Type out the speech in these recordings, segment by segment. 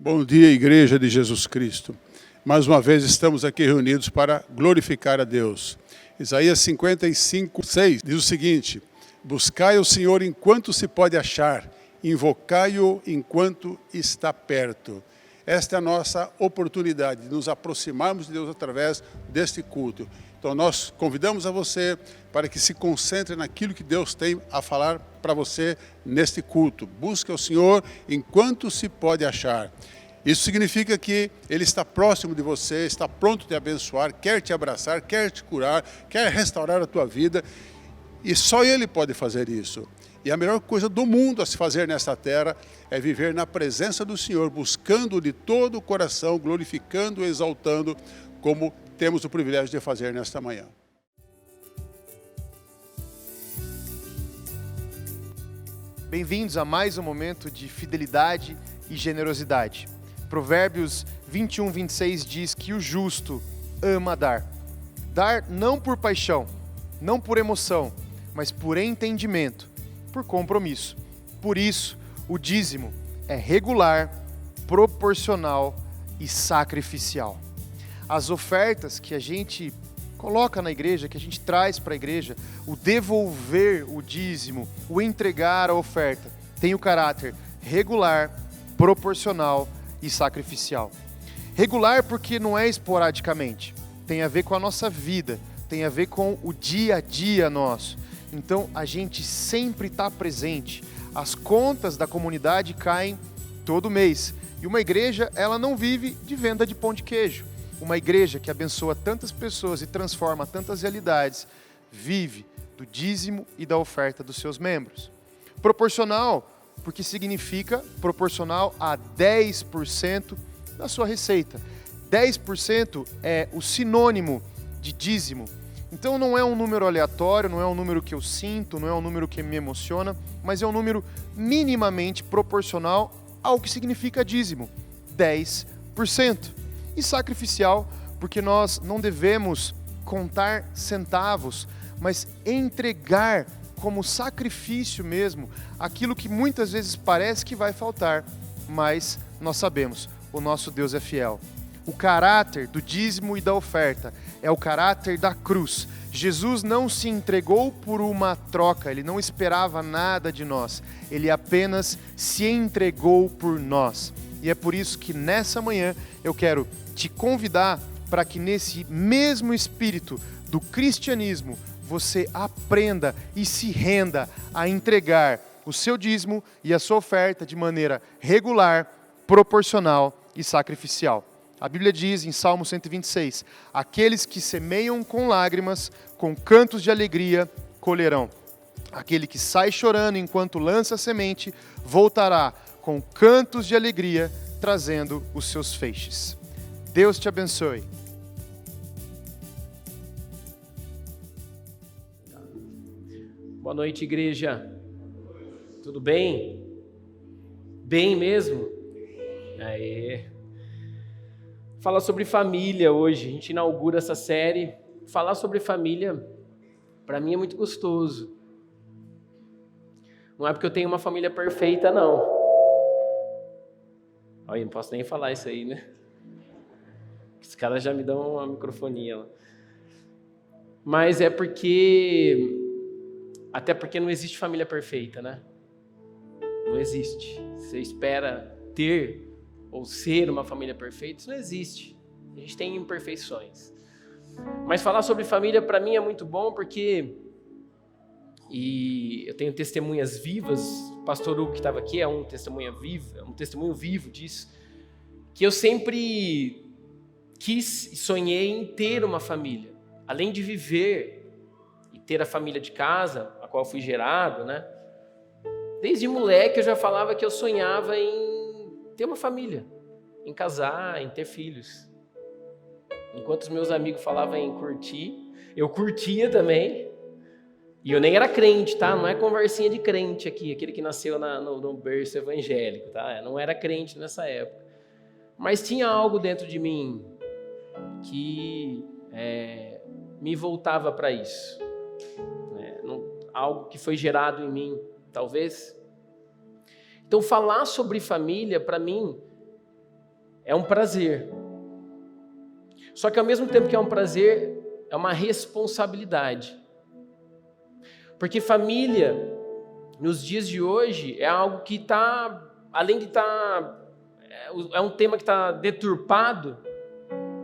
Bom dia, Igreja de Jesus Cristo. Mais uma vez estamos aqui reunidos para glorificar a Deus. Isaías 55:6 diz o seguinte: buscai o Senhor enquanto se pode achar, invocai-o enquanto está perto. Esta é a nossa oportunidade de nos aproximarmos de Deus através deste culto. Então nós convidamos a você para que se concentre naquilo que Deus tem a falar para você neste culto. Busque o Senhor enquanto se pode achar. Isso significa que Ele está próximo de você, está pronto te abençoar, quer te abraçar, quer te curar, quer restaurar a tua vida. E só Ele pode fazer isso. E a melhor coisa do mundo a se fazer nesta terra é viver na presença do Senhor, buscando de todo o coração, glorificando, exaltando, como temos o privilégio de fazer nesta manhã. Bem-vindos a mais um momento de fidelidade e generosidade. Provérbios 21:26 diz que o justo ama dar. Dar não por paixão, não por emoção, mas por entendimento, por compromisso. Por isso, o dízimo é regular, proporcional e sacrificial. As ofertas que a gente coloca na igreja, que a gente traz para a igreja, o devolver o dízimo, o entregar a oferta, tem o caráter regular, proporcional e sacrificial. Regular porque não é esporadicamente, tem a ver com a nossa vida, tem a ver com o dia a dia nosso. Então a gente sempre está presente, as contas da comunidade caem todo mês. E uma igreja, ela não vive de venda de pão de queijo. Uma igreja que abençoa tantas pessoas e transforma tantas realidades, vive do dízimo e da oferta dos seus membros. Proporcional, porque significa proporcional a 10% da sua receita. 10% é o sinônimo de dízimo. Então não é um número aleatório, não é um número que eu sinto, não é um número que me emociona, mas é um número minimamente proporcional ao que significa dízimo, 10%. E sacrificial, porque nós não devemos contar centavos, mas entregar como sacrifício mesmo aquilo que muitas vezes parece que vai faltar, mas nós sabemos, o nosso Deus é fiel. O caráter do dízimo e da oferta é o caráter da cruz. Jesus não se entregou por uma troca, Ele não esperava nada de nós, Ele apenas se entregou por nós. E é por isso que nessa manhã eu quero te convidar para que nesse mesmo espírito do cristianismo você aprenda e se renda a entregar o seu dízimo e a sua oferta de maneira regular, proporcional e sacrificial. A Bíblia diz em Salmo 126, aqueles que semeiam com lágrimas, com cantos de alegria, colherão. Aquele que sai chorando enquanto lança a semente, voltará com cantos de alegria, trazendo os seus feixes. Deus te abençoe. Boa noite, igreja. Tudo bem? Bem mesmo? Aê. Falar sobre família hoje. A gente inaugura essa série. Falar sobre família, para mim, é muito gostoso. Não é porque eu tenho uma família perfeita, não. Olha, não posso nem falar isso aí, né? Os caras já me dão uma microfonia lá. Mas é porque... Até porque não existe família perfeita, né? Não existe. Você espera ter ou ser uma família perfeita, isso não existe. A gente tem imperfeições. Mas falar sobre família para mim é muito bom porque... E eu tenho testemunhas vivas, o pastor Hugo que estava aqui é um testemunho vivo disso, que eu sempre quis e sonhei em ter uma família, além de viver e ter a família de casa, a qual fui gerado, né? Desde moleque eu já falava que eu sonhava em ter uma família, em casar, em ter filhos. Enquanto os meus amigos falavam em curtir, eu curtia também. E eu nem era crente, tá? Não é conversinha de crente aqui, aquele que nasceu no berço evangélico, tá? Eu não era crente nessa época. Mas tinha algo dentro de mim que me voltava para isso. Algo que foi gerado em mim, talvez. Então, falar sobre família, para mim, é um prazer. Só que, ao mesmo tempo que é um prazer, é uma responsabilidade. Porque família, nos dias de hoje, é algo que está, além de estar, é um tema que está deturpado,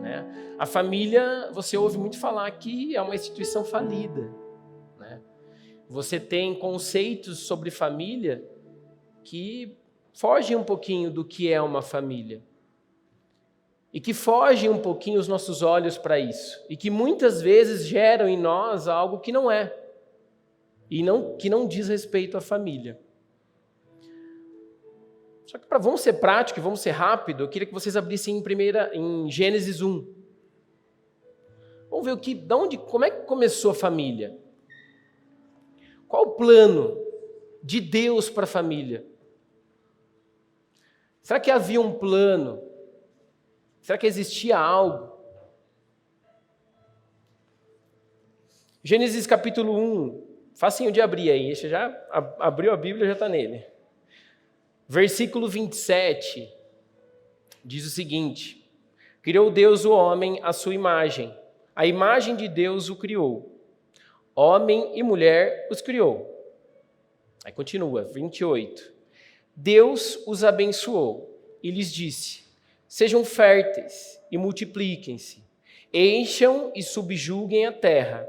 né? A família, você ouve muito falar que é uma instituição falida, né? Você tem conceitos sobre família que fogem um pouquinho do que é uma família. E que fogem um pouquinho os nossos olhos para isso. E que muitas vezes geram em nós algo que não é. E que não diz respeito à família. Só que vamos ser práticos, vamos ser rápido, eu queria que vocês abrissem em Gênesis 1. Vamos ver como é que começou a família. Qual o plano de Deus para a família? Será que havia um plano? Será que existia algo? Gênesis capítulo 1. Facinho de abrir aí, você já abriu a Bíblia, já está nele. Versículo 27 diz o seguinte: criou Deus o homem à sua imagem, a imagem de Deus o criou, homem e mulher os criou. Aí continua, 28. Deus os abençoou e lhes disse: sejam férteis e multipliquem-se, encham e subjuguem a terra.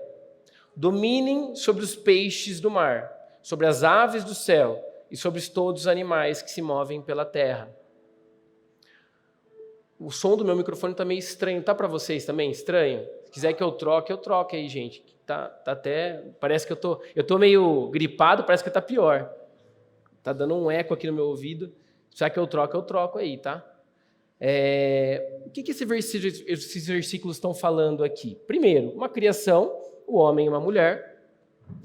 Dominem sobre os peixes do mar, sobre as aves do céu e sobre todos os animais que se movem pela terra. O som do meu microfone está meio estranho. Tá para vocês também estranho? Se quiser que eu troque aí, gente. Tá até... Parece que eu tô meio gripado, parece que tá pior. Tá dando um eco aqui no meu ouvido. Já que eu troco aí, tá? O que esses versículos estão falando aqui? Primeiro, uma criação... o homem e uma mulher.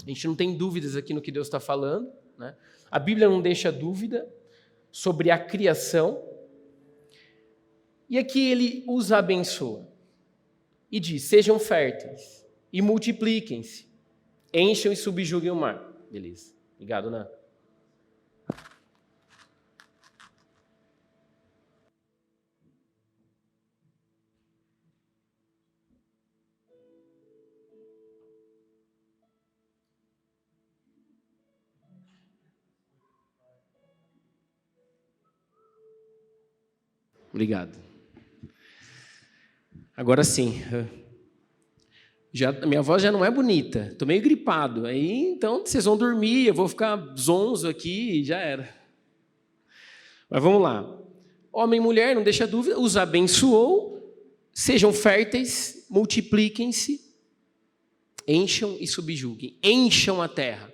A gente não tem dúvidas aqui no que Deus está falando, né? A Bíblia não deixa dúvida sobre a criação. E aqui ele os abençoa. E diz, sejam férteis e multipliquem-se, encham e subjuguem o mar. Beleza. Obrigado, Nan. Obrigado. Agora sim. Minha voz já não é bonita. Estou meio gripado. Aí, então, vocês vão dormir, eu vou ficar zonzo aqui e já era. Mas vamos lá. Homem e mulher, não deixa dúvida, os abençoou, sejam férteis, multipliquem-se, encham e subjuguem. Encham a terra.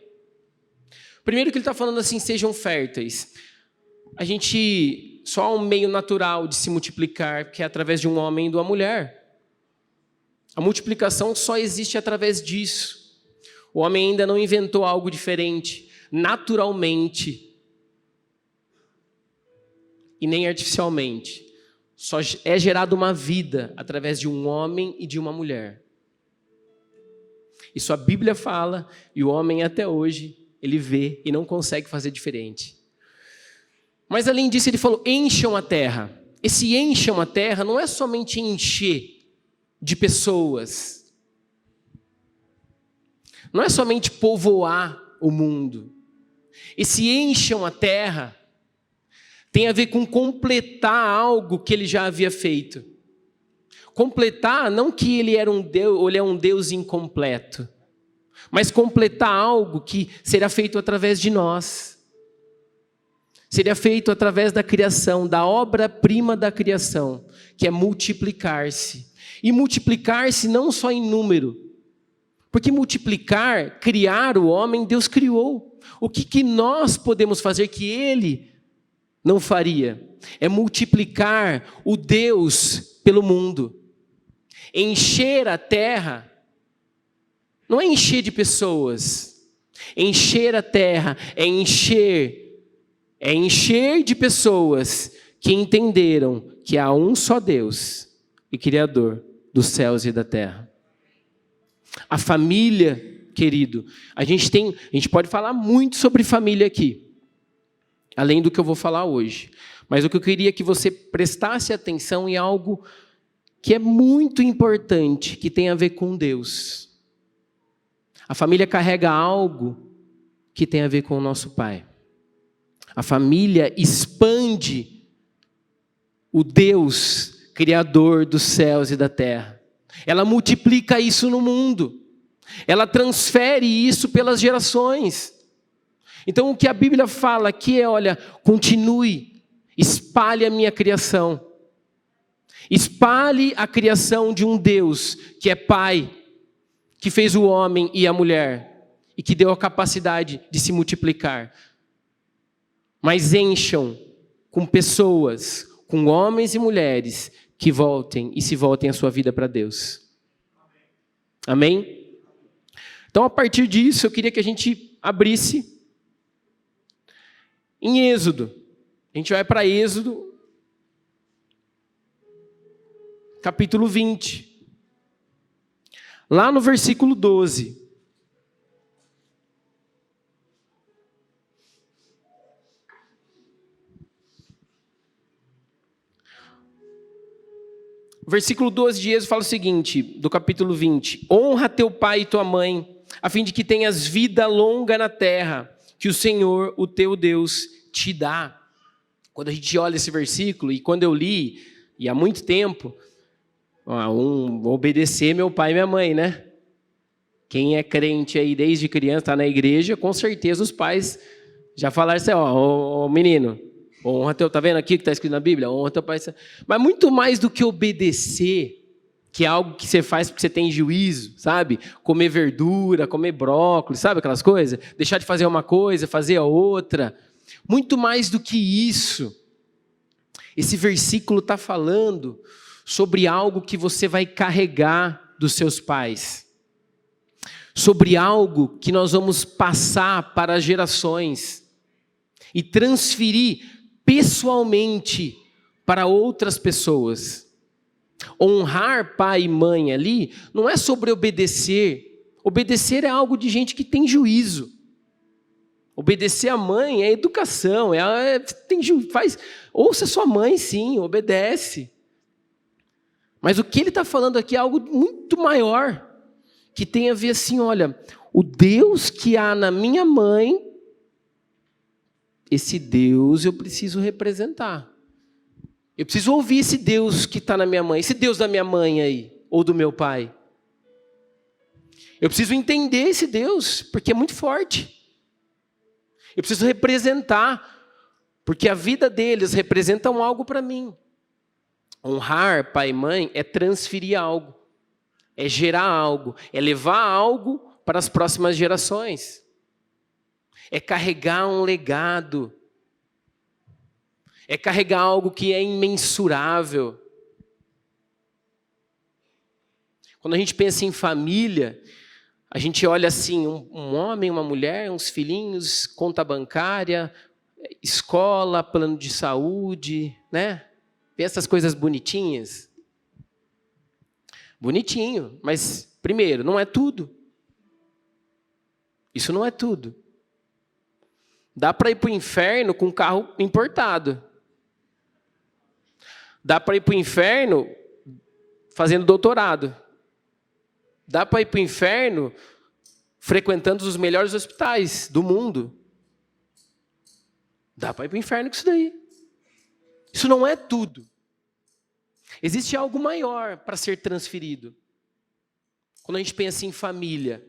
Primeiro que ele está falando assim, sejam férteis. A gente, só há um meio natural de se multiplicar, que é através de um homem e de uma mulher. A multiplicação só existe através disso. O homem ainda não inventou algo diferente, naturalmente, e nem artificialmente. Só é gerada uma vida através de um homem e de uma mulher. Isso a Bíblia fala, e o homem até hoje, ele vê e não consegue fazer diferente. Mas além disso ele falou, encham a terra. Esse encham a terra não é somente encher de pessoas. Não é somente povoar o mundo. Esse encham a terra tem a ver com completar algo que ele já havia feito. Completar, não que ele era um Deus, ou ele é um Deus incompleto, mas completar algo que será feito através de nós. Seria feito através da criação, da obra-prima da criação, que é multiplicar-se. E multiplicar-se não só em número, porque multiplicar, criar o homem, Deus criou. O que nós podemos fazer que ele não faria? É multiplicar o Deus pelo mundo. Encher a terra não é encher de pessoas. Encher a terra é encher de pessoas que entenderam que há um só Deus e Criador dos céus e da terra. A família, querido, a gente pode falar muito sobre família aqui, além do que eu vou falar hoje. Mas o que eu queria é que você prestasse atenção em algo que é muito importante, que tem a ver com Deus. A família carrega algo que tem a ver com o nosso Pai. A família expande o Deus Criador dos céus e da terra. Ela multiplica isso no mundo. Ela transfere isso pelas gerações. Então o que a Bíblia fala aqui é, olha, continue, espalhe a minha criação. Espalhe a criação de um Deus que é Pai, que fez o homem e a mulher e que deu a capacidade de se multiplicar. Mas encham com pessoas, com homens e mulheres que voltem e se voltem a sua vida para Deus. Amém? Então, a partir disso, eu queria que a gente abrisse em Êxodo. A gente vai para Êxodo, capítulo 20. Lá no versículo 12. O versículo 12 de Êxodo fala o seguinte, do capítulo 20. Honra teu pai e tua mãe, a fim de que tenhas vida longa na terra, que o Senhor, o teu Deus, te dá. Quando a gente olha esse versículo, e quando eu li, e há muito tempo, obedecer meu pai e minha mãe, né? Quem é crente aí desde criança, está na igreja, com certeza os pais já falaram assim, ó, menino, honra teu, tá vendo aqui que está escrito na Bíblia? Honra teu pai. Mas muito mais do que obedecer, que é algo que você faz porque você tem juízo, sabe? Comer verdura, comer brócolis, sabe aquelas coisas? Deixar de fazer uma coisa, fazer a outra. Muito mais do que isso, esse versículo está falando sobre algo que você vai carregar dos seus pais. Sobre algo que nós vamos passar para as gerações e transferir pessoalmente para outras pessoas. Honrar pai e mãe ali não é sobre obedecer. Obedecer é algo de gente que tem juízo. Obedecer a mãe é educação, ouça sua mãe sim, obedece. Mas o que ele está falando aqui é algo muito maior, que tem a ver assim, olha, o Deus que há na minha mãe, esse Deus eu preciso representar. Eu preciso ouvir esse Deus que está na minha mãe, esse Deus da minha mãe aí, ou do meu pai. Eu preciso entender esse Deus, porque é muito forte. Eu preciso representar, porque a vida deles representa algo para mim. Honrar pai e mãe é transferir algo, é gerar algo, é levar algo para as próximas gerações. é carregar um legado, é carregar algo que é imensurável. Quando a gente pensa em família, a gente olha assim, um homem, uma mulher, uns filhinhos, conta bancária, escola, plano de saúde, né? Tem essas coisas bonitinhas. Bonitinho, mas primeiro, não é tudo. Isso não é tudo. Dá para ir para o inferno com um carro importado. Dá para ir para o inferno fazendo doutorado. Dá para ir para o inferno frequentando os melhores hospitais do mundo. Dá para ir para o inferno com isso daí. Isso não é tudo. Existe algo maior para ser transferido. Quando a gente pensa em família.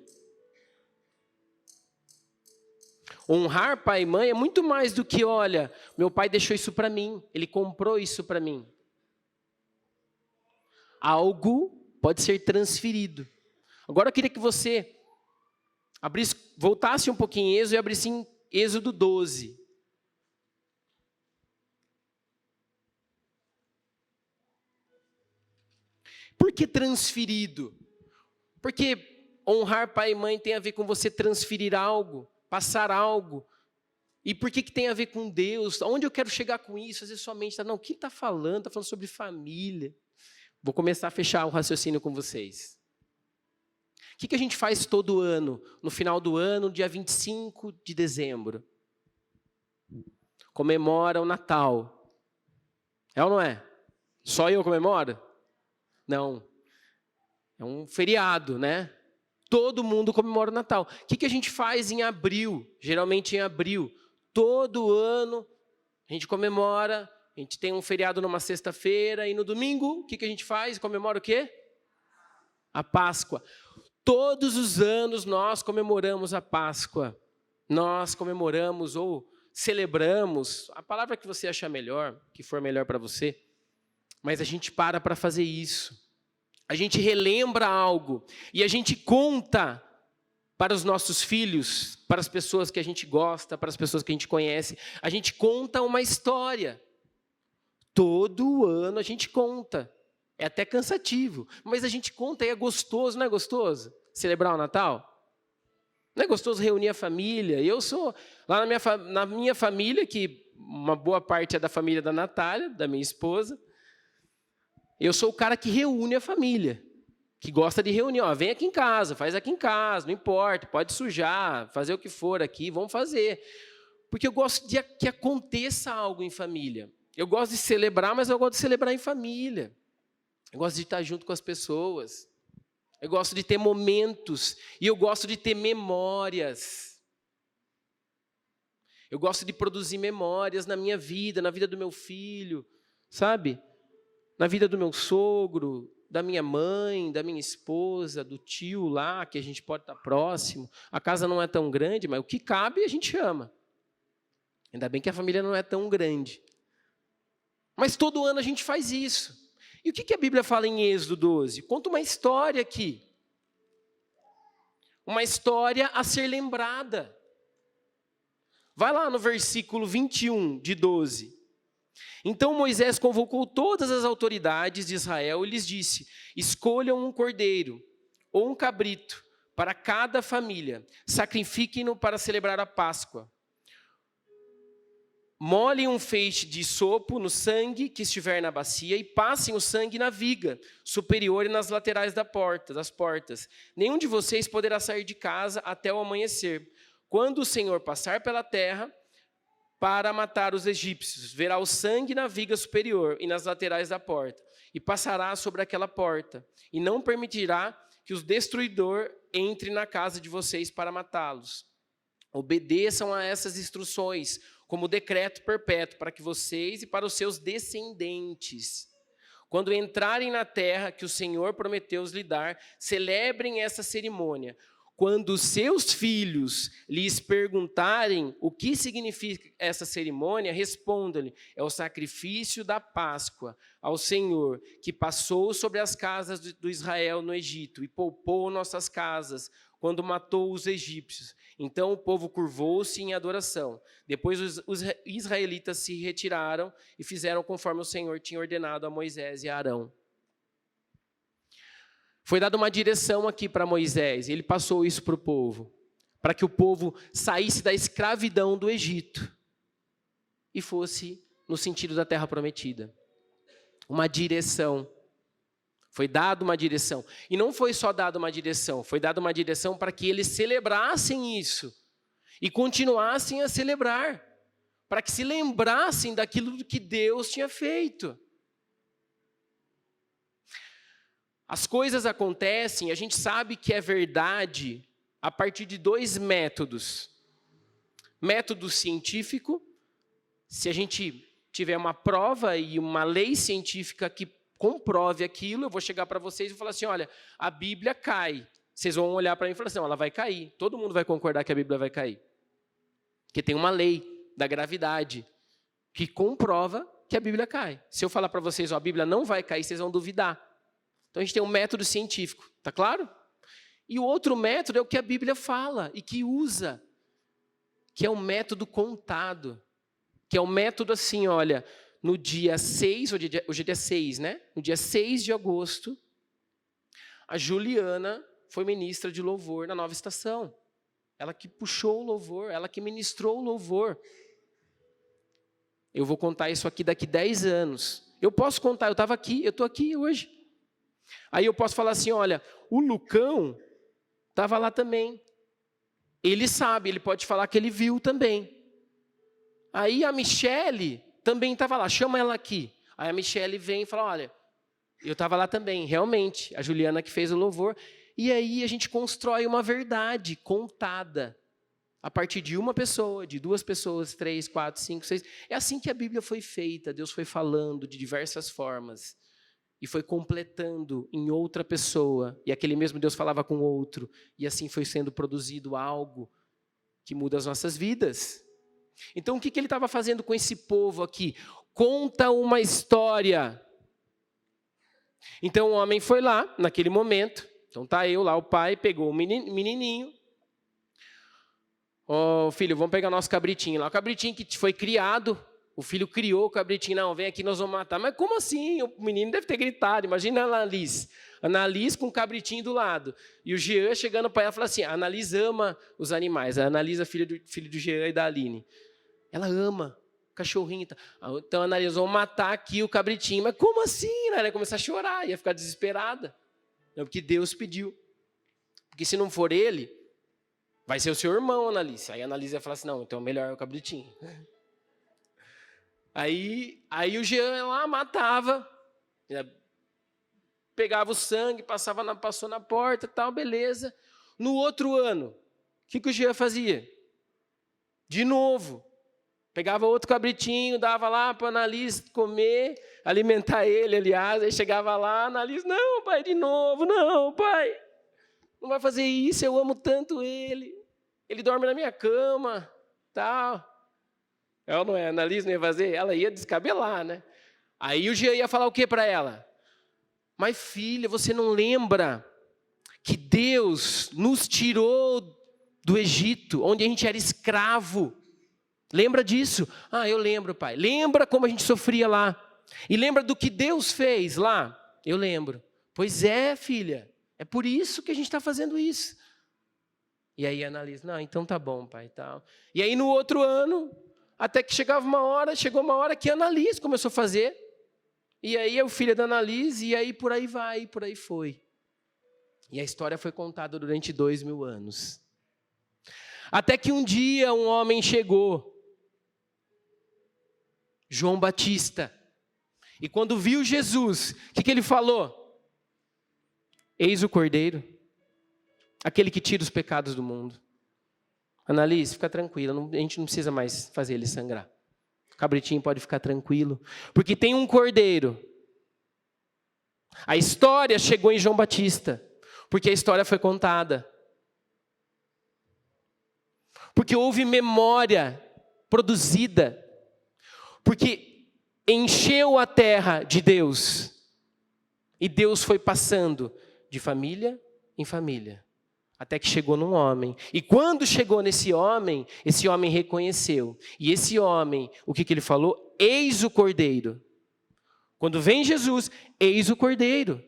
Honrar pai e mãe é muito mais do que, olha, meu pai deixou isso para mim, ele comprou isso para mim. Algo pode ser transferido. Agora eu queria que você voltasse um pouquinho em Êxodo e abrisse em Êxodo 12. Por que transferido? Porque honrar pai e mãe tem a ver com você transferir algo, passar algo. E por que tem a ver com Deus? Onde eu quero chegar com isso? Às vezes sua mente está, não, o que está falando? Está falando sobre família. Vou começar a fechar o raciocínio com vocês. O que a gente faz todo ano, no final do ano, dia 25 de dezembro? Comemora o Natal. É ou não é? Só eu comemoro? Não. É um feriado, né? Todo mundo comemora o Natal. O que a gente faz em abril? Geralmente em abril. Todo ano a gente comemora, a gente tem um feriado numa sexta-feira e no domingo, o que a gente faz? Comemora o quê? A Páscoa. Todos os anos nós comemoramos a Páscoa. Nós comemoramos ou celebramos, a palavra que você achar melhor, que for melhor para você, mas a gente para fazer isso. A gente relembra algo e a gente conta para os nossos filhos, para as pessoas que a gente gosta, para as pessoas que a gente conhece. A gente conta uma história. Todo ano a gente conta. É até cansativo, mas a gente conta e é gostoso, não é gostoso? Celebrar o Natal? Não é gostoso reunir a família? Eu sou, lá na minha família, que uma boa parte é da família da Natália, da minha esposa, eu sou o cara que reúne a família, que gosta de reunir. Ó, vem aqui em casa, faz aqui em casa, não importa, pode sujar, fazer o que for aqui, vamos fazer. Porque eu gosto de que aconteça algo em família. Eu gosto de celebrar, mas eu gosto de celebrar em família. Eu gosto de estar junto com as pessoas. Eu gosto de ter momentos. E eu gosto de ter memórias. Eu gosto de produzir memórias na minha vida, na vida do meu filho, sabe? Na vida do meu sogro, da minha mãe, da minha esposa, do tio lá, que a gente pode estar próximo. A casa não é tão grande, mas o que cabe a gente ama. Ainda bem que a família não é tão grande. Mas todo ano a gente faz isso. E o que a Bíblia fala em Êxodo 12? Conta uma história aqui. Uma história a ser lembrada. Vai lá no versículo 21 de 12. Então Moisés convocou todas as autoridades de Israel e lhes disse: escolham um cordeiro ou um cabrito para cada família, sacrifiquem-no para celebrar a Páscoa. Molhem um feixe de sopo no sangue que estiver na bacia e passem o sangue na viga superior e nas laterais das portas. Nenhum de vocês poderá sair de casa até o amanhecer. Quando o Senhor passar pela terra para matar os egípcios, verá o sangue na viga superior e nas laterais da porta, e passará sobre aquela porta, e não permitirá que o destruidor entre na casa de vocês para matá-los. Obedeçam a essas instruções, como decreto perpétuo, para que vocês e para os seus descendentes, quando entrarem na terra que o Senhor prometeu lhes dar, celebrem essa cerimônia. Quando seus filhos lhes perguntarem o que significa essa cerimônia, respondam-lhe: é o sacrifício da Páscoa ao Senhor, que passou sobre as casas do Israel no Egito e poupou nossas casas quando matou os egípcios. Então o povo curvou-se em adoração. Depois os israelitas se retiraram e fizeram conforme o Senhor tinha ordenado a Moisés e a Arão. Foi dada uma direção aqui para Moisés, ele passou isso para o povo, para que o povo saísse da escravidão do Egito e fosse no sentido da terra prometida. Uma direção. Foi dada uma direção. E não foi só dada uma direção, foi dada uma direção para que eles celebrassem isso e continuassem a celebrar, para que se lembrassem daquilo que Deus tinha feito. As coisas acontecem, a gente sabe que é verdade a partir de 2 métodos. Método científico, se a gente tiver uma prova e uma lei científica que comprove aquilo, eu vou chegar para vocês e falar assim, olha, a Bíblia cai. Vocês vão olhar para mim e falar assim, ela vai cair. Todo mundo vai concordar que a Bíblia vai cair. Porque tem uma lei da gravidade que comprova que a Bíblia cai. Se eu falar para vocês, ó, a Bíblia não vai cair, vocês vão duvidar. Então a gente tem um método científico, tá claro? E o outro método é o que a Bíblia fala e que usa, que é o método contado, que é o método assim, olha, no dia 6, hoje é dia 6, né? No dia 6 de agosto, a Juliana foi ministra de louvor na Nova Estação. Ela que puxou o louvor, ela que ministrou o louvor. Eu vou contar isso aqui daqui 10 anos. Eu posso contar, eu estava aqui, eu estou aqui hoje. Aí eu posso falar assim, olha, o Lucão estava lá também. Ele sabe, ele pode falar que ele viu também. Aí a Michele também estava lá, chama ela aqui. Aí a Michele vem e fala, olha, eu estava lá também, realmente, a Juliana que fez o louvor. E aí a gente constrói uma verdade contada. A partir de uma pessoa, de 2 pessoas, 3, 4, 5, 6. É assim que a Bíblia foi feita, Deus foi falando de diversas formas. E foi completando em outra pessoa. E aquele mesmo Deus falava com outro. E assim foi sendo produzido algo que muda as nossas vidas. Então o que ele estava fazendo com esse povo aqui? Conta uma história. Então o homem foi lá, naquele momento. Então tá eu lá, o pai, pegou o menininho. Ó, filho, vamos pegar nosso cabritinho lá. O cabritinho que foi criado. O filho criou o cabritinho, não, vem aqui, nós vamos matar. Mas como assim? O menino deve ter gritado. Imagina a Annalise. Annalise com o cabritinho do lado. E o Jean chegando para ela e falando assim, a Annalise ama os animais. A Annalise é filho do Jean e da Aline. Ela ama o cachorrinho. Então a Annalise, vamos matar aqui o cabritinho. Mas como assim? Ela ia começar a chorar, ia ficar desesperada. Não, porque Deus pediu. Porque se não for ele, vai ser o seu irmão, Annalise. Aí a Annalise ia falar assim, não, então melhor é o cabritinho. Aí o Jean lá matava, pegava o sangue, passou na porta e tal, beleza. No outro ano, o que o Jean fazia? De novo, pegava outro cabritinho, dava lá para a Annalise comer, alimentar ele, aliás. Aí chegava lá, a Annalise, não, pai, de novo, não, pai. Não vai fazer isso, eu amo tanto ele. Ele dorme na minha cama, tal. Ela não é, a Annalise não ia fazer, ela ia descabelar, né? Aí o Jean ia falar o que para ela? Mas filha, você não lembra que Deus nos tirou do Egito, onde a gente era escravo? Lembra disso? Ah, eu lembro, pai. Lembra como a gente sofria lá? E lembra do que Deus fez lá? Eu lembro. Pois é, filha, é por isso que a gente está fazendo isso. E aí a Annalise, não, então tá bom, pai, tal. E aí no outro ano, até que chegou uma hora que a Annalise começou a fazer. E aí é o filho da Annalise, e aí por aí vai, por aí foi. E a história foi contada durante 2000 anos. Até que um dia um homem chegou, João Batista. E quando viu Jesus, o que ele falou? Eis o Cordeiro, aquele que tira os pecados do mundo. Annalise, fica tranquila, a gente não precisa mais fazer ele sangrar. O cabritinho pode ficar tranquilo, porque tem um cordeiro. A história chegou em João Batista, porque a história foi contada. Porque houve memória produzida, porque encheu a terra de Deus, e Deus foi passando de família em família, Até que chegou num homem. E quando chegou nesse homem, esse homem reconheceu. E esse homem, o que ele falou? Eis o Cordeiro. Quando vem Jesus, eis o Cordeiro.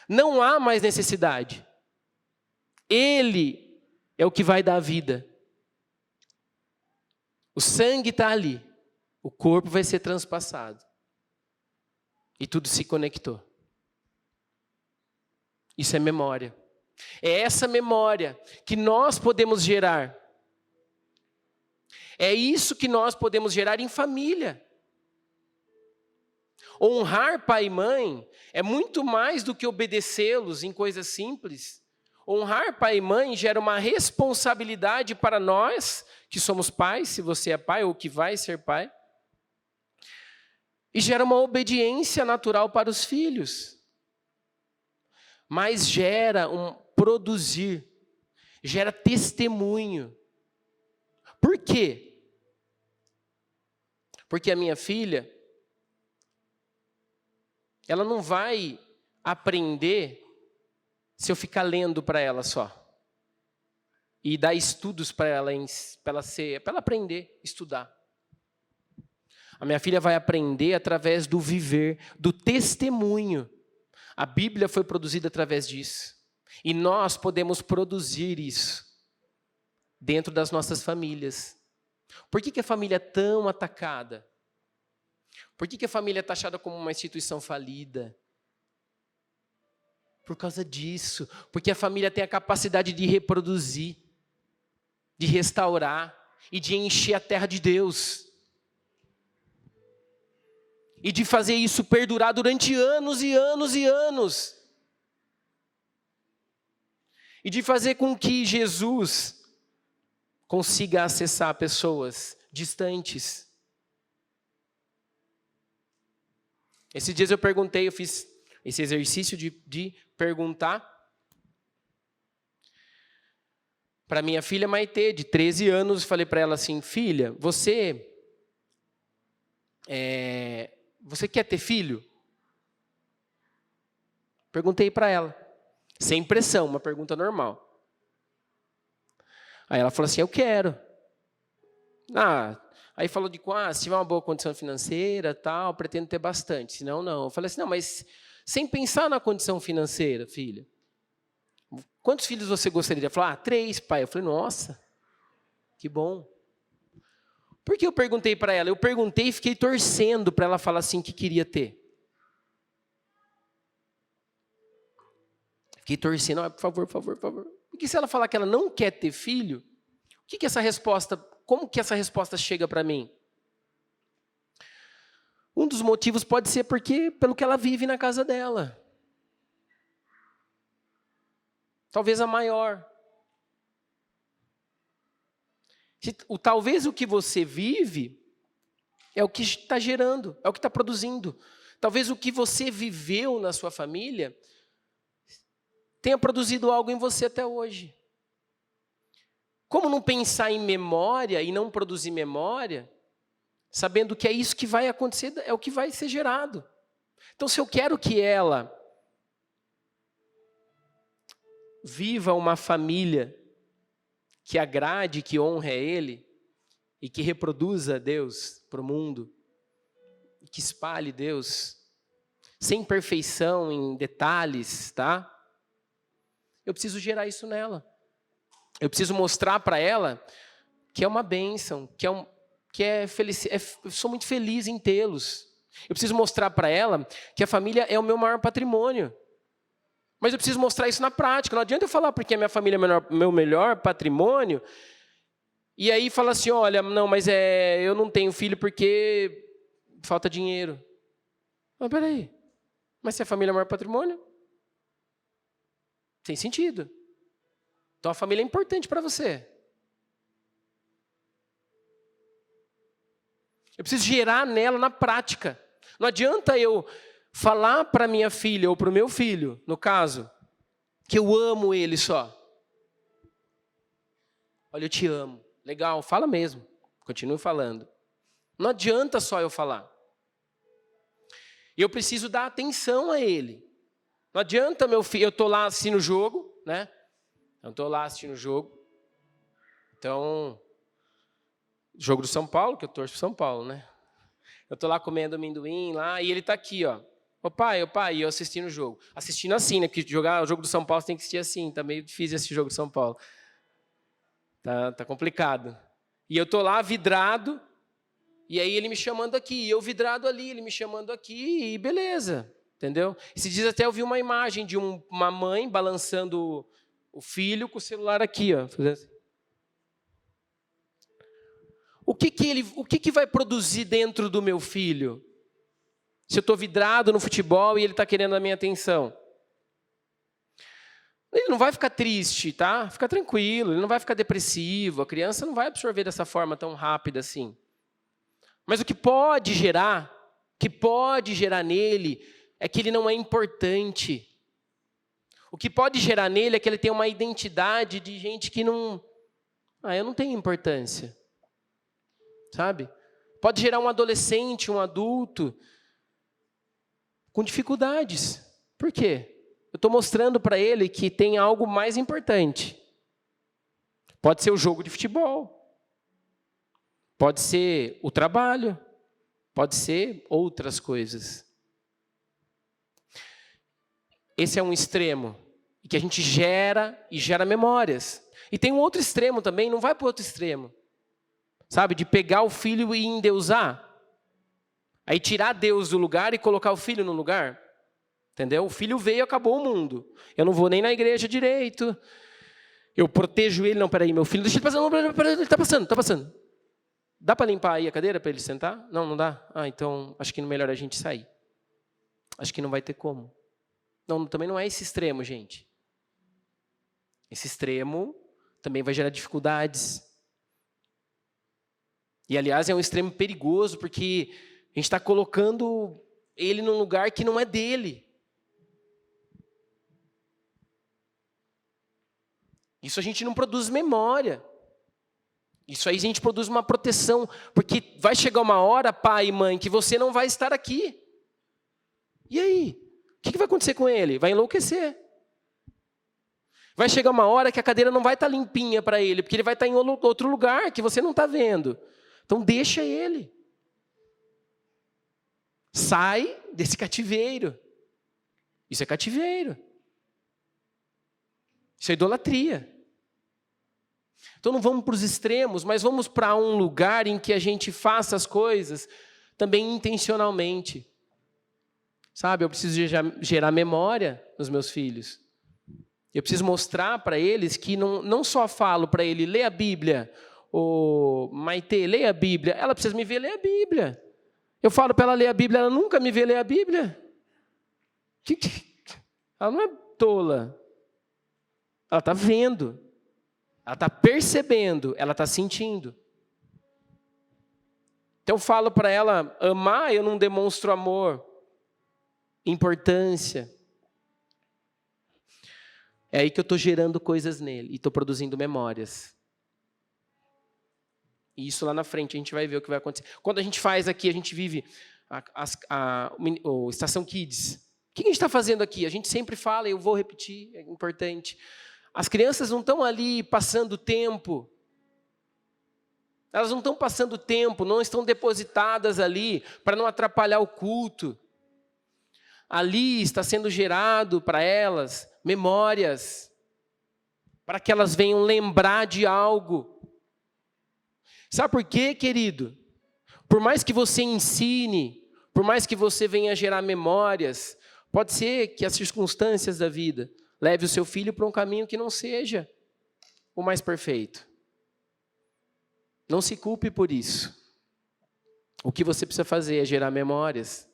Não há mais necessidade. Ele é o que vai dar a vida. O sangue está ali. O corpo vai ser transpassado. E tudo se conectou. Isso é memória. É essa memória que nós podemos gerar. É isso que nós podemos gerar em família. Honrar pai e mãe é muito mais do que obedecê-los em coisas simples. Honrar pai e mãe gera uma responsabilidade para nós, que somos pais, se você é pai ou que vai ser pai. E gera uma obediência natural para os filhos. Mas gera um produzir, gera testemunho. Por quê? Porque a minha filha, ela não vai aprender se eu ficar lendo para ela só. E dar estudos para ela, para ela aprender, estudar. A minha filha vai aprender através do viver, do testemunho. A Bíblia foi produzida através disso. E nós podemos produzir isso dentro das nossas famílias. Por que a família é tão atacada? Por que a família é taxada como uma instituição falida? Por causa disso. Porque a família tem a capacidade de reproduzir, de restaurar e de encher a terra de Deus. E de fazer isso perdurar durante anos e anos e anos. E de fazer com que Jesus consiga acessar pessoas distantes. Esses dias eu fiz esse exercício de perguntar para minha filha Maitê, de 13 anos, falei para ela assim, filha, você quer ter filho? Perguntei para ela, sem pressão, uma pergunta normal. Aí ela falou assim, eu quero. Aí falou se tiver uma boa condição financeira, tal, pretendo ter bastante, senão não. Eu falei assim, não, mas sem pensar na condição financeira, filha. Quantos filhos você gostaria? Ela falou, 3, pai. Eu falei, nossa, que bom. Por que eu perguntei para ela? Eu perguntei e fiquei torcendo para ela falar assim que queria ter. Fiquei torcendo, por favor, por favor, por favor. Porque se ela falar que ela não quer ter filho, como que essa resposta chega para mim? Um dos motivos pode ser pelo que ela vive na casa dela. Talvez a maior. Talvez o que você vive é o que está gerando, é o que está produzindo. Talvez o que você viveu na sua família tenha produzido algo em você até hoje. Como não pensar em memória e não produzir memória, sabendo que é isso que vai acontecer, é o que vai ser gerado. Então, se eu quero que ela viva uma família que agrade, que honre a Ele, e que reproduza Deus para o mundo, que espalhe Deus, sem perfeição em detalhes, tá? Eu preciso gerar isso nela. Eu preciso mostrar para ela que é uma bênção, eu sou muito feliz em tê-los. Eu preciso mostrar para ela que a família é o meu maior patrimônio. Mas eu preciso mostrar isso na prática. Não adianta eu falar porque a minha família é meu melhor patrimônio, e aí fala assim, olha, não, mas eu não tenho filho porque falta dinheiro. Mas peraí, mas se a família é o maior patrimônio? Tem sentido. Então a família é importante para você. Eu preciso gerar nela na prática. Não adianta eu falar para minha filha ou para o meu filho, no caso, que eu amo ele só. Olha, eu te amo. Legal, fala mesmo. Continue falando. Não adianta só eu falar. Eu preciso dar atenção a ele. Não adianta meu filho, eu estou lá assim no jogo, né? Eu estou lá assistindo o jogo. Então, jogo do São Paulo, que eu torço pro São Paulo, né? Eu estou lá comendo amendoim lá, e ele está aqui, ó. Ô pai, e eu assistindo o jogo. Assistindo assim, né? Porque jogar o jogo do São Paulo você tem que assistir assim. Tá meio difícil esse jogo do São Paulo. Tá complicado. E eu estou lá vidrado, e aí ele me chamando aqui, e eu vidrado ali, ele me chamando aqui, e beleza, entendeu? Esses dias até eu vi uma imagem de uma mãe balançando o filho com o celular aqui, ó. Fazendo assim. O que vai produzir dentro do meu filho? Se eu estou vidrado no futebol e ele está querendo a minha atenção. Ele não vai ficar triste, tá? Fica tranquilo, ele não vai ficar depressivo. A criança não vai absorver dessa forma tão rápida assim. Mas o que pode gerar nele, é que ele não é importante. O que pode gerar nele é que ele tem uma identidade de gente que não... eu não tenho importância. Sabe? Pode gerar um adolescente, um adulto, com dificuldades. Por quê? Eu estou mostrando para ele que tem algo mais importante. Pode ser o jogo de futebol. Pode ser o trabalho. Pode ser outras coisas. Esse é um extremo. Que a gente gera memórias. E tem um outro extremo também, não vai para o outro extremo. Sabe, de pegar o filho e endeusar. Aí tirar Deus do lugar e colocar o filho no lugar. Entendeu? O filho veio e acabou o mundo. Eu não vou nem na igreja direito. Eu protejo ele. Não, peraí, meu filho, deixa ele passar. Não, peraí, ele está passando. Dá para limpar aí a cadeira para ele sentar? Não dá? Então acho que é melhor a gente sair. Acho que não vai ter como. Não, também não é esse extremo, gente. Esse extremo também vai gerar dificuldades. E, aliás, é um extremo perigoso, porque a gente está colocando ele num lugar que não é dele. Isso a gente não produz memória. Isso aí a gente produz uma proteção, porque vai chegar uma hora, pai e mãe, que você não vai estar aqui. E aí? O que vai acontecer com ele? Vai enlouquecer. Vai chegar uma hora que a cadeira não vai estar limpinha para ele, porque ele vai estar em outro lugar que você não está vendo. Então deixa ele. Sai desse cativeiro. Isso é cativeiro. Isso é idolatria. Então não vamos para os extremos, mas vamos para um lugar em que a gente faça as coisas também intencionalmente. Sabe, eu preciso gerar memória nos meus filhos. Eu preciso mostrar para eles que não só falo para ele, lê a Bíblia, ou Maite, lê a Bíblia. Ela precisa me ver ler a Bíblia. Eu falo para ela ler a Bíblia, ela nunca me vê ler a Bíblia. Ela não é tola. Ela está vendo. Ela está percebendo. Ela está sentindo. Então eu falo para ela, amar, eu não demonstro amor. Importância. É aí que eu estou gerando coisas nele. E estou produzindo memórias. E isso lá na frente a gente vai ver o que vai acontecer. Quando a gente faz aqui, a gente vive a Estação Kids. O que a gente está fazendo aqui? A gente sempre fala, eu vou repetir, é importante. As crianças não estão ali passando tempo. Elas não estão passando tempo, não estão depositadas ali para não atrapalhar o culto. Ali está sendo gerado para elas memórias, para que elas venham lembrar de algo. Sabe por quê, querido? Por mais que você ensine, por mais que você venha gerar memórias, pode ser que as circunstâncias da vida leve o seu filho para um caminho que não seja o mais perfeito. Não se culpe por isso. O que você precisa fazer é gerar memórias.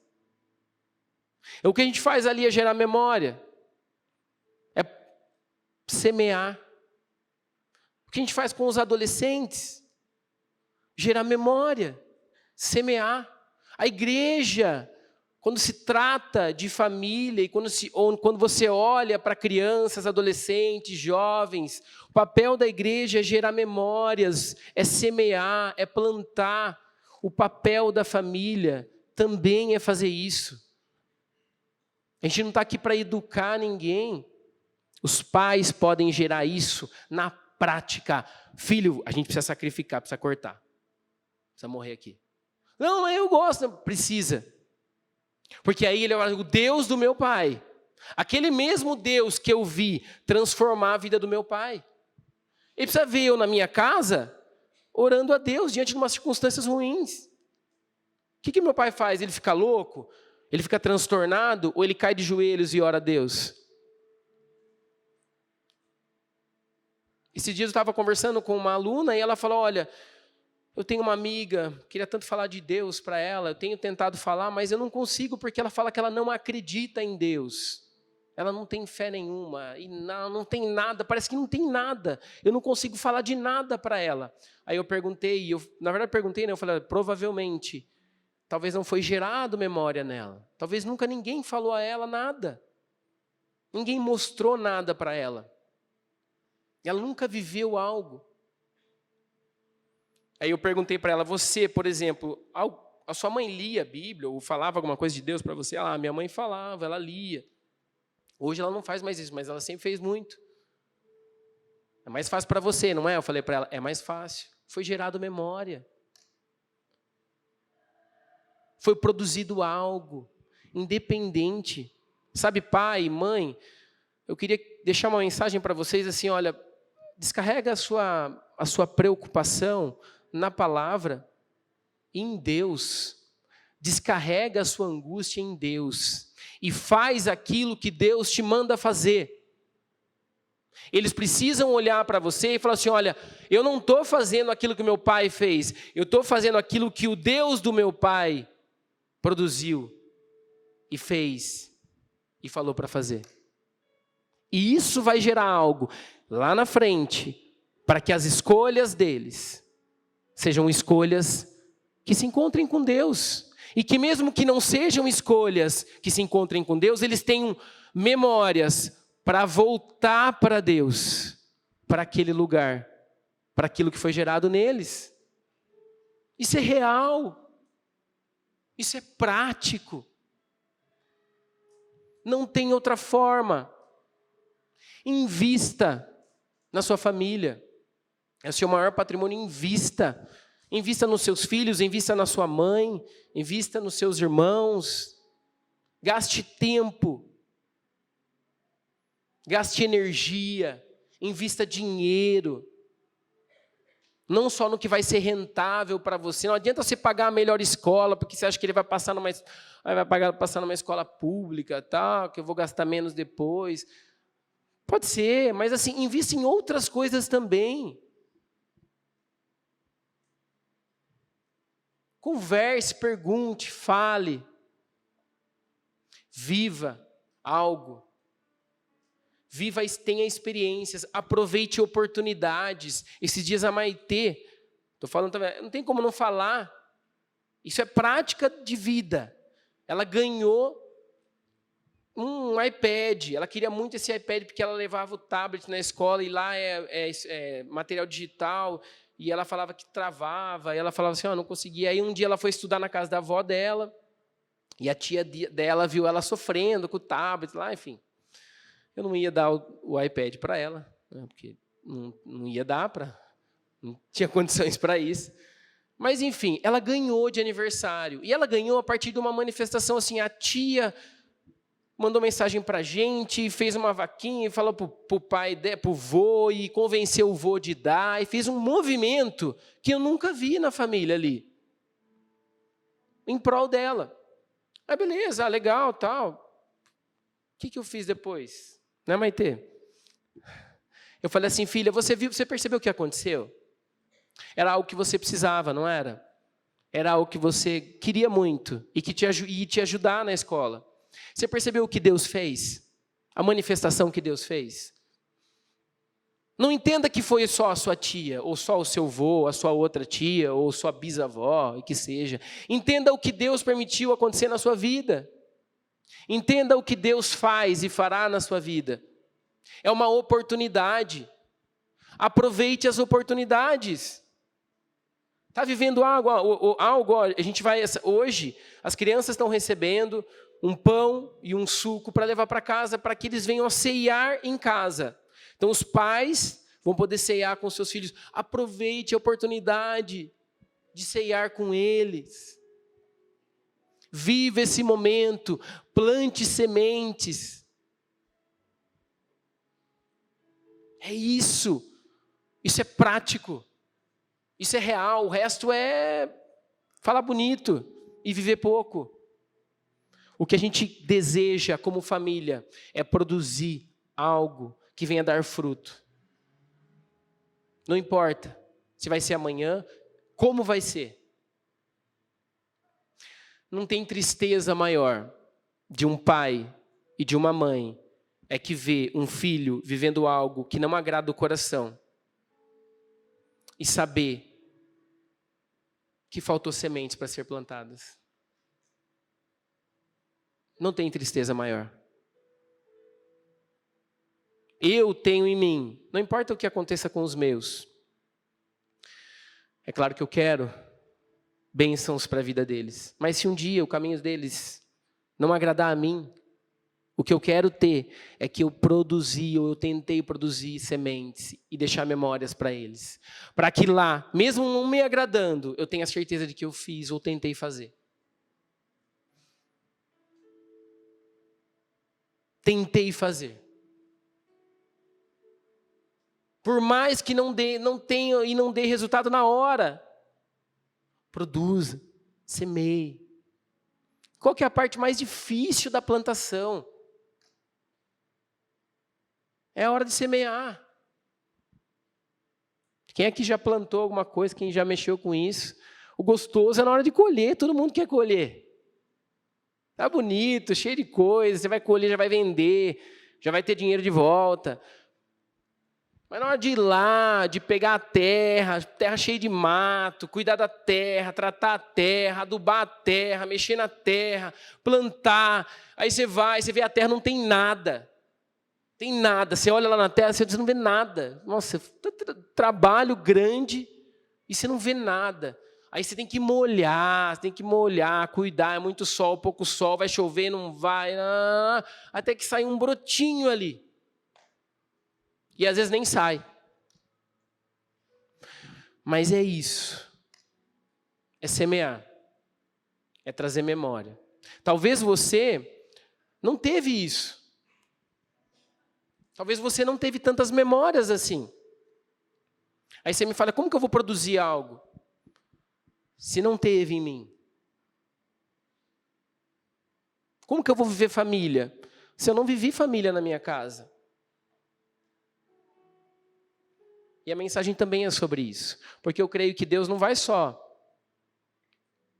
O que a gente faz ali é gerar memória. É semear. O que a gente faz com os adolescentes? Gerar memória, semear. A igreja, quando se trata de família, e quando você olha para crianças, adolescentes, jovens, o papel da igreja é gerar memórias, é semear, é plantar. O papel da família também é fazer isso. A gente não está aqui para educar ninguém. Os pais podem gerar isso na prática. Filho, a gente precisa sacrificar, precisa cortar. Precisa morrer aqui. Não, eu gosto. Não, precisa. Porque aí ele é o Deus do meu pai. Aquele mesmo Deus que eu vi transformar a vida do meu pai. Ele precisa ver eu na minha casa orando a Deus diante de umas circunstâncias ruins. O que meu pai faz? Ele fica louco? Ele fica transtornado? Ou ele cai de joelhos e ora a Deus? Esses dias eu estava conversando com uma aluna e ela falou, olha, eu tenho uma amiga, queria tanto falar de Deus para ela, eu tenho tentado falar, mas eu não consigo porque ela fala que ela não acredita em Deus. Ela não tem fé nenhuma, e não tem nada, parece que não tem nada. Eu não consigo falar de nada para ela. Aí eu perguntei, na verdade perguntei, né, eu falei, provavelmente, talvez não foi gerado memória nela. Talvez nunca ninguém falou a ela nada. Ninguém mostrou nada para ela. Ela nunca viveu algo. Aí eu perguntei para ela, você, por exemplo, a sua mãe lia a Bíblia ou falava alguma coisa de Deus para você? Minha mãe falava, ela lia. Hoje ela não faz mais isso, mas ela sempre fez muito. É mais fácil para você, não é? Eu falei para ela, é mais fácil. Foi gerado memória. Foi produzido algo independente. Sabe, pai, mãe, eu queria deixar uma mensagem para vocês assim, olha, descarrega a sua preocupação na palavra em Deus. Descarrega a sua angústia em Deus. E faz aquilo que Deus te manda fazer. Eles precisam olhar para você e falar assim, olha, eu não estou fazendo aquilo que meu pai fez. Eu estou fazendo aquilo que o Deus do meu pai produziu e fez e falou para fazer. E isso vai gerar algo lá na frente para que as escolhas deles sejam escolhas que se encontrem com Deus. E que mesmo que não sejam escolhas que se encontrem com Deus, eles tenham memórias para voltar para Deus, para aquele lugar, para aquilo que foi gerado neles. Isso é real. Isso é prático. Não tem outra forma. Invista na sua família. É o seu maior patrimônio, invista. Invista nos seus filhos, invista na sua mãe, invista nos seus irmãos. Gaste tempo. Gaste energia. Invista dinheiro. Não só no que vai ser rentável para você. Não adianta você pagar a melhor escola, porque você acha que ele vai passar passar numa escola pública, tal, que eu vou gastar menos depois. Pode ser, mas assim, invista em outras coisas também. Converse, pergunte, fale. Viva algo. Viva, tenha experiências, aproveite oportunidades. Esses dias a Maitê, estou falando também, não tem como não falar. Isso é prática de vida. Ela ganhou um iPad. Ela queria muito esse iPad porque ela levava o tablet na escola e lá é material digital. E ela falava que travava, e ela falava assim, não conseguia. Aí um dia ela foi estudar na casa da avó dela, e a tia dela viu ela sofrendo com o tablet lá, enfim. Eu não ia dar o iPad para ela, né, porque não ia dar não tinha condições para isso. Mas, enfim, ela ganhou de aniversário. E ela ganhou a partir de uma manifestação assim, a tia mandou mensagem para a gente, fez uma vaquinha e falou para o pai, para o vô, e convenceu o vô de dar, e fez um movimento que eu nunca vi na família ali, em prol dela. Aí beleza, legal, tal. O que eu fiz depois? Né, Maitê? Eu falei assim, filha, você percebeu o que aconteceu? Era algo que você precisava, não era? Era algo que você queria muito e que ia te ajudar na escola. Você percebeu o que Deus fez? A manifestação que Deus fez? Não entenda que foi só a sua tia, ou só o seu avô, a sua outra tia, ou sua bisavó, e que seja. Entenda o que Deus permitiu acontecer na sua vida. Entenda o que Deus faz e fará na sua vida. É uma oportunidade. Aproveite as oportunidades. Está vivendo algo, a gente vai, hoje, as crianças estão recebendo um pão e um suco para levar para casa, para que eles venham a ceiar em casa. Então os pais vão poder ceiar com seus filhos. Aproveite a oportunidade de ceiar com eles. Viva esse momento, plante sementes. É isso. Isso é prático. Isso é real. O resto é falar bonito e viver pouco. O que a gente deseja como família é produzir algo que venha dar fruto. Não importa se vai ser amanhã, como vai ser. Não tem tristeza maior de um pai e de uma mãe é que vê um filho vivendo algo que não agrada o coração e saber que faltou sementes para ser plantadas. Não tem tristeza maior. Eu tenho em mim, não importa o que aconteça com os meus. É claro que eu quero bênçãos para a vida deles. Mas se um dia o caminho deles não agradar a mim, o que eu quero ter é que eu produzi, ou eu tentei produzir sementes e deixar memórias para eles. Para que lá, mesmo não me agradando, eu tenha certeza de que eu fiz ou tentei fazer. Tentei fazer. Por mais que não tenha e não dê resultado na hora, produza, semeie. Qual que é a parte mais difícil da plantação? É a hora de semear. Quem aqui já plantou alguma coisa, quem já mexeu com isso? O gostoso é na hora de colher, todo mundo quer colher. Tá bonito, cheio de coisa, você vai colher, já vai vender, já vai ter dinheiro de volta. Mas na hora de ir lá, de pegar a terra cheia de mato, cuidar da terra, tratar a terra, adubar a terra, mexer na terra, plantar. Aí você vê a terra, não tem nada. Tem nada. Você olha lá na terra, você não vê nada. Nossa, trabalho grande e você não vê nada. Aí você tem que molhar, cuidar, é muito sol, pouco sol, vai chover, não vai, até que sai um brotinho ali. E às vezes nem sai. Mas é isso. É semear. É trazer memória. Talvez você não teve isso. Talvez você não teve tantas memórias assim. Aí você me fala, como que eu vou produzir algo se não teve em mim? Como que eu vou viver família se eu não vivi família na minha casa? E a mensagem também é sobre isso. Porque eu creio que Deus não vai só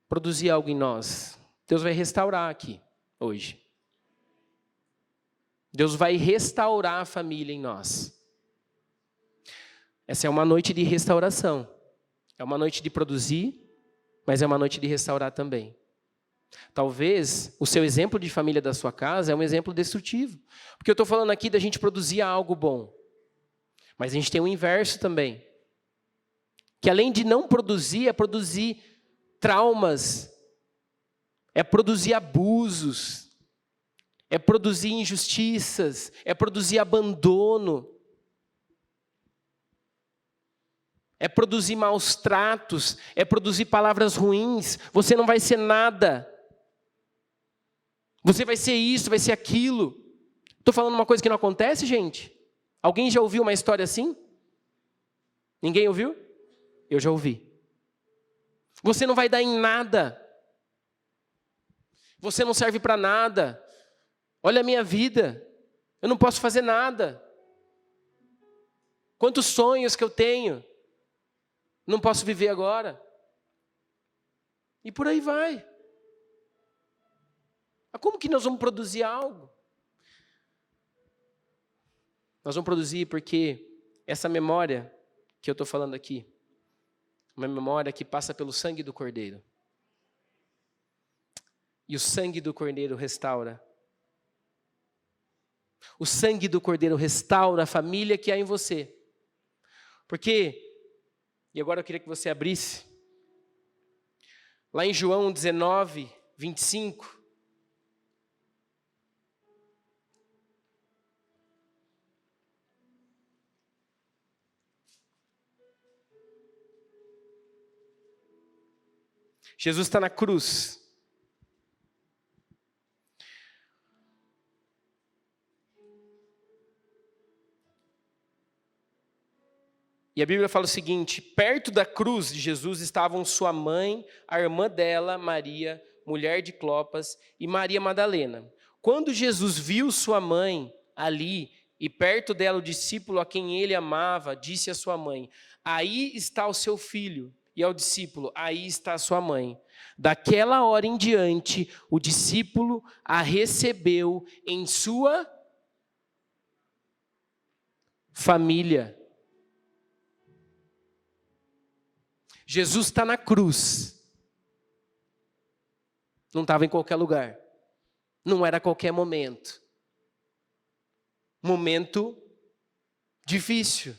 produzir algo em nós. Deus vai restaurar aqui, hoje. Deus vai restaurar a família em nós. Essa é uma noite de restauração. É uma noite de produzir, mas é uma noite de restaurar também. Talvez o seu exemplo de família da sua casa é um exemplo destrutivo. Porque eu estou falando aqui da gente produzir algo bom. Mas a gente tem o inverso também. Que além de não produzir, é produzir traumas. É produzir abusos. É produzir injustiças. É produzir abandono. É produzir maus tratos. É produzir palavras ruins. Você não vai ser nada. Você vai ser isso, vai ser aquilo. Estou falando uma coisa que não acontece, gente? Alguém já ouviu uma história assim? Ninguém ouviu? Eu já ouvi. Você não vai dar em nada. Você não serve para nada. Olha a minha vida. Eu não posso fazer nada. Quantos sonhos que eu tenho. Não posso viver agora. E por aí vai. Mas como que nós vamos produzir algo? Nós vamos produzir porque essa memória que eu estou falando aqui, uma memória que passa pelo sangue do Cordeiro. E o sangue do Cordeiro restaura. O sangue do Cordeiro restaura a família que há em você. Porque, e agora eu queria que você abrisse Lá em João 19, 25. Jesus está na cruz. E a Bíblia fala o seguinte: perto da cruz de Jesus estavam sua mãe, a irmã dela, Maria, mulher de Clopas, e Maria Madalena. Quando Jesus viu sua mãe ali, e perto dela o discípulo a quem ele amava, disse à sua mãe: aí está o seu filho. E ao discípulo: aí está a sua mãe. Daquela hora em diante, o discípulo a recebeu em sua família. Jesus está na cruz. Não estava em qualquer lugar. Não era a qualquer momento. Momento difícil.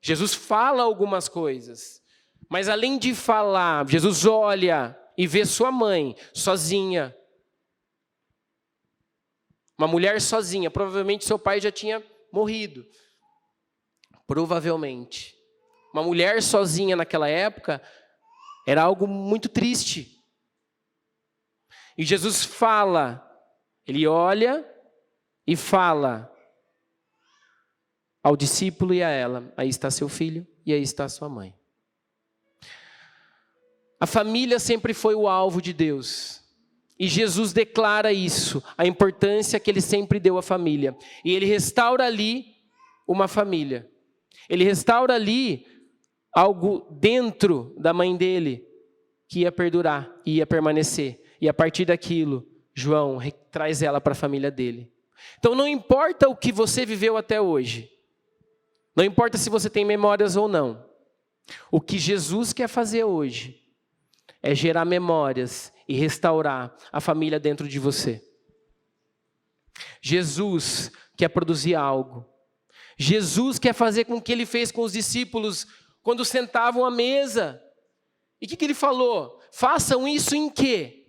Jesus fala algumas coisas, mas além de falar, Jesus olha e vê sua mãe sozinha. Uma mulher sozinha. Provavelmente seu pai já tinha morrido. Provavelmente. Uma mulher sozinha naquela época era algo muito triste. E Jesus fala, ele olha e fala ao discípulo e a ela: aí está seu filho e aí está sua mãe. A família sempre foi o alvo de Deus. E Jesus declara isso, a importância que ele sempre deu à família. E ele restaura ali uma família. Ele restaura ali algo dentro da mãe dele que ia perdurar, ia permanecer. E a partir daquilo, João traz ela para a família dele. Então não importa o que você viveu até hoje. Não importa se você tem memórias ou não. O que Jesus quer fazer hoje é gerar memórias e restaurar a família dentro de você. Jesus quer produzir algo. Jesus quer fazer com o que ele fez com os discípulos quando sentavam à mesa. E o que ele falou? Façam isso em quê?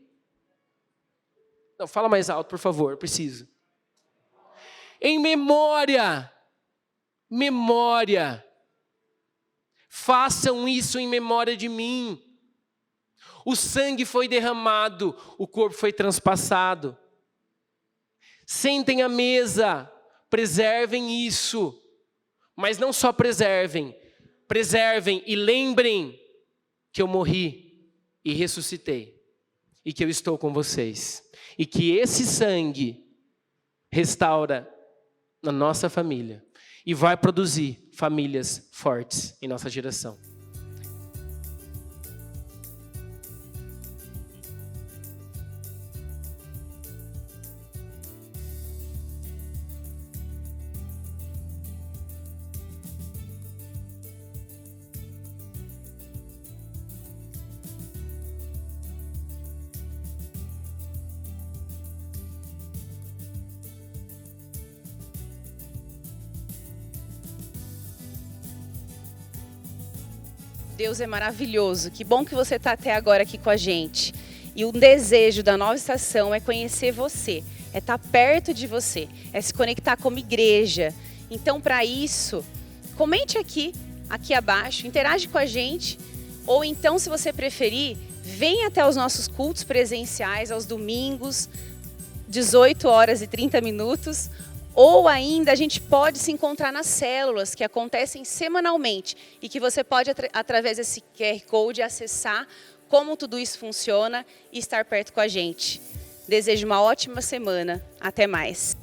Não, fala mais alto, por favor, eu preciso. Em memória. Memória. Façam isso em memória de mim. O sangue foi derramado, o corpo foi transpassado. Sentem à mesa, preservem isso. Mas não só preservem e lembrem que eu morri e ressuscitei. E que eu estou com vocês. E que esse sangue restaura na nossa família. E vai produzir famílias fortes em nossa geração. Deus é maravilhoso. Que bom que você está até agora aqui com a gente. E o desejo da Nova Estação é conhecer você, é estar perto de você, é se conectar como igreja. Então, para isso, comente aqui abaixo, interage com a gente. Ou então, se você preferir, venha até os nossos cultos presenciais aos domingos, 18 horas e 30 minutos. Ou ainda a gente pode se encontrar nas células que acontecem semanalmente e que você pode, através desse QR Code, acessar como tudo isso funciona e estar perto com a gente. Desejo uma ótima semana. Até mais.